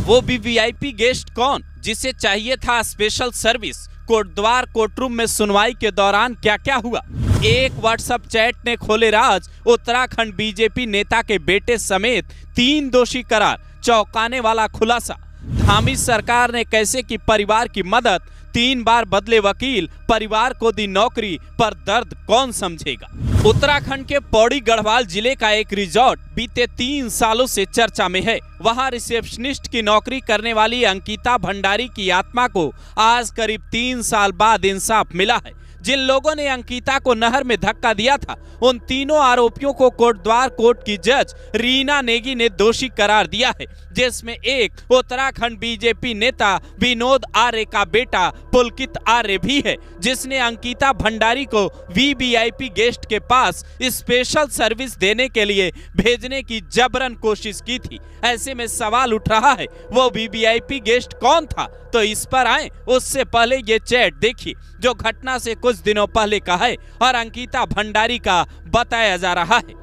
वो भी VIP guest कौन जिसे चाहिए था स्पेशल सर्विस? कोटद्वार कोर्टरूम में सुनवाई के दौरान क्या क्या हुआ? एक व्हाट्सएप चैट ने खोले राज। उत्तराखंड बीजेपी नेता के बेटे समेत 3 दोषी करार। चौंकाने वाला खुलासा। धामी सरकार ने कैसे की परिवार की मदद? 3 बार बदले वकील, परिवार को दी नौकरी, पर दर्द कौन समझेगा? उत्तराखंड के पौड़ी गढ़वाल जिले का एक रिजॉर्ट बीते 3 सालों से चर्चा में है। वहां रिसेप्शनिस्ट की नौकरी करने वाली अंकिता भंडारी की आत्मा को आज करीब 3 साल बाद इंसाफ मिला है। जिन लोगों ने अंकिता को नहर में धक्का दिया था, उन तीनों आरोपियों को कोटद्वार कोर्ट की जज रीना नेगी ने दोषी करार दिया है, जिसमें एक उत्तराखंड बीजेपी नेता विनोद आर्य का बेटा पुलकित आर्य भी है, जिसने अंकिता भंडारी को वीवीआईपी गेस्ट के पास स्पेशल सर्विस देने के लिए भेजने की जबरन कोशिश की थी। ऐसे में सवाल उठ रहा है, वो वीवीआईपी गेस्ट कौन था? तो इस पर आए उससे पहले ये चैट देखिए जो घटना से कुछ दिनों पहले का है और अंकिता भंडारी का बताया जा रहा है।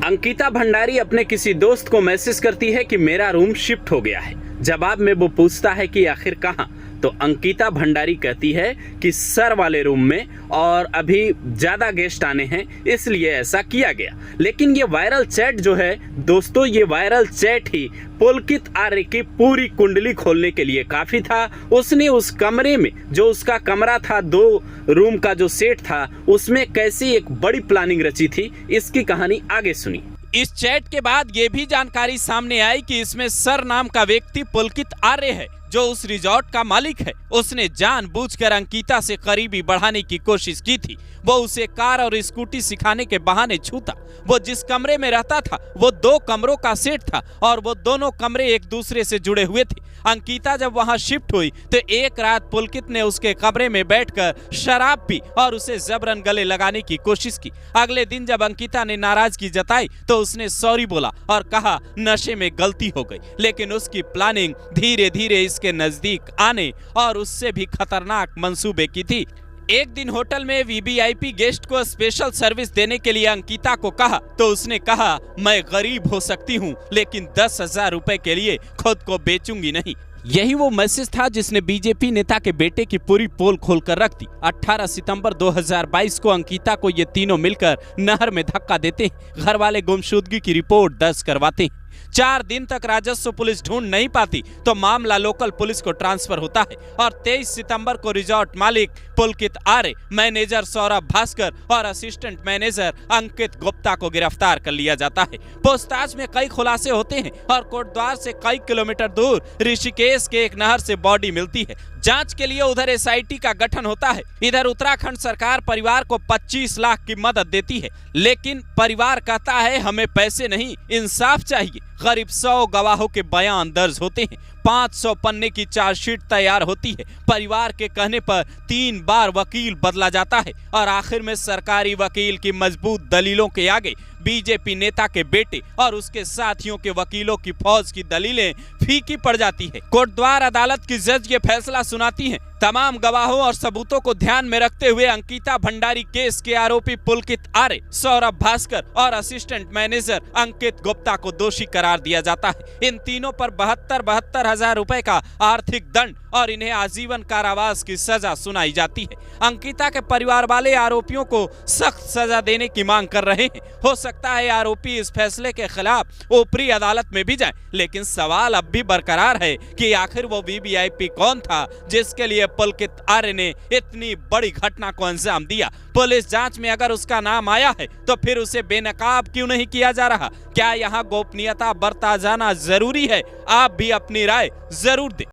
अंकिता भंडारी अपने किसी दोस्त को मैसेज करती है कि मेरा रूम शिफ्ट हो गया है। जवाब में वो पूछता है कि आखिर कहाँ? तो अंकिता भंडारी कहती है कि सर वाले रूम में, और अभी ज्यादा गेस्ट आने हैं इसलिए ऐसा किया गया। लेकिन ये वायरल चैट जो है दोस्तों, ये वायरल चैट ही पुलकित आर्य की पूरी कुंडली खोलने के लिए काफी था। उसने उस कमरे में, जो उसका कमरा था, 2 रूम का जो सेट था, उसमें कैसी एक बड़ी प्लानिंग रची थी, इसकी कहानी आगे सुनी। इस चैट के बाद ये भी जानकारी सामने आई कि इसमें सर नाम का व्यक्ति पुलकित आर्य है, जो उस रिजॉर्ट का मालिक है। उसने जानबूझकर अंकिता से करीबी बढ़ाने की कोशिश की थी। वो उसे कार और स्कूटी सिखाने के बहाने छूता। वो जिस कमरे में रहता था वो 2 कमरों का सेट था और वो दोनों कमरे एक दूसरे से जुड़े हुए थे। अंकिता जब वहां शिफ्ट हुई तो एक रात पुलकित ने उसके कमरे में बैठकर शराब पी और उसे जबरन गले लगाने की कोशिश की। अगले दिन जब अंकिता ने नाराजगी जताई तो उसने सॉरी बोला और कहा नशे में गलती हो गई। लेकिन उसकी प्लानिंग धीरे धीरे इसके नजदीक आने और उससे भी खतरनाक मंसूबे की थी। एक दिन होटल में वीवीआईपी गेस्ट को स्पेशल सर्विस देने के लिए अंकिता को कहा तो उसने कहा मैं गरीब हो सकती हूँ लेकिन 10,000 रुपए के लिए खुद को बेचूंगी नहीं। यही वो मैसेज था जिसने बीजेपी नेता के बेटे की पूरी पोल खोलकर रख दी। 18 सितंबर 2022 को अंकिता को ये तीनों मिलकर नहर में धक्का देते हैं। घर वाले गुमशुदगी की रिपोर्ट दर्ज करवाते हैं। 4 दिन तक राजस्व पुलिस ढूंढ नहीं पाती तो मामला लोकल पुलिस को ट्रांसफर होता है और 23 सितंबर को रिजॉर्ट मालिक पुलकित आर्य, मैनेजर सौरभ भास्कर और असिस्टेंट मैनेजर अंकित गुप्ता को गिरफ्तार कर लिया जाता है। पूछताछ में कई खुलासे होते हैं और कोटद्वार से कई किलोमीटर दूर ऋषिकेश के एक नहर से बॉडी मिलती है। जांच के लिए उधर एसआईटी का गठन होता है। इधर उत्तराखंड सरकार परिवार को 25 लाख की मदद देती है, लेकिन परिवार कहता है हमें पैसे नहीं, इंसाफ चाहिए। करीब 100 गवाहों के बयान दर्ज होते हैं। 500 पन्ने की चार्जशीट तैयार होती है। परिवार के कहने पर 3 बार वकील बदला जाता है और आखिर में सरकारी वकील की मजबूत दलीलों के आगे बीजेपी नेता के बेटे और उसके साथियों के वकीलों की फौज की दलीलें फीकी पड़ जाती है। कोटद्वार अदालत की जज ये फैसला सुनाती है। तमाम गवाहों और सबूतों को ध्यान में रखते हुए अंकिता भंडारी केस के आरोपी पुलकित आर्य, सौरभ भास्कर और असिस्टेंट मैनेजर अंकित गुप्ता को दोषी करार दिया जाता है। इन तीनों पर 72 हजार रुपए का आर्थिक दंड और इन्हें आजीवन कारावास की सजा सुनाई जाती है। अंकिता के परिवार वाले आरोपियों को सख्त सजा देने की मांग कर रहे हैं। हो सकता है आरोपी इस फैसले के खिलाफ ऊपरी अदालत में भी जाएं, लेकिन सवाल अब भी बरकरार है कि आखिर वो वीवीआईपी कौन था जिसके लिए पुलकित आर्य ने इतनी बड़ी घटना को अंजाम दिया। पुलिस जांच में अगर उसका नाम आया है तो फिर उसे बेनकाब क्यों नहीं किया जा रहा? क्या यहाँ गोपनीयता बरता जाना जरूरी है? आप भी अपनी राय जरूर दें।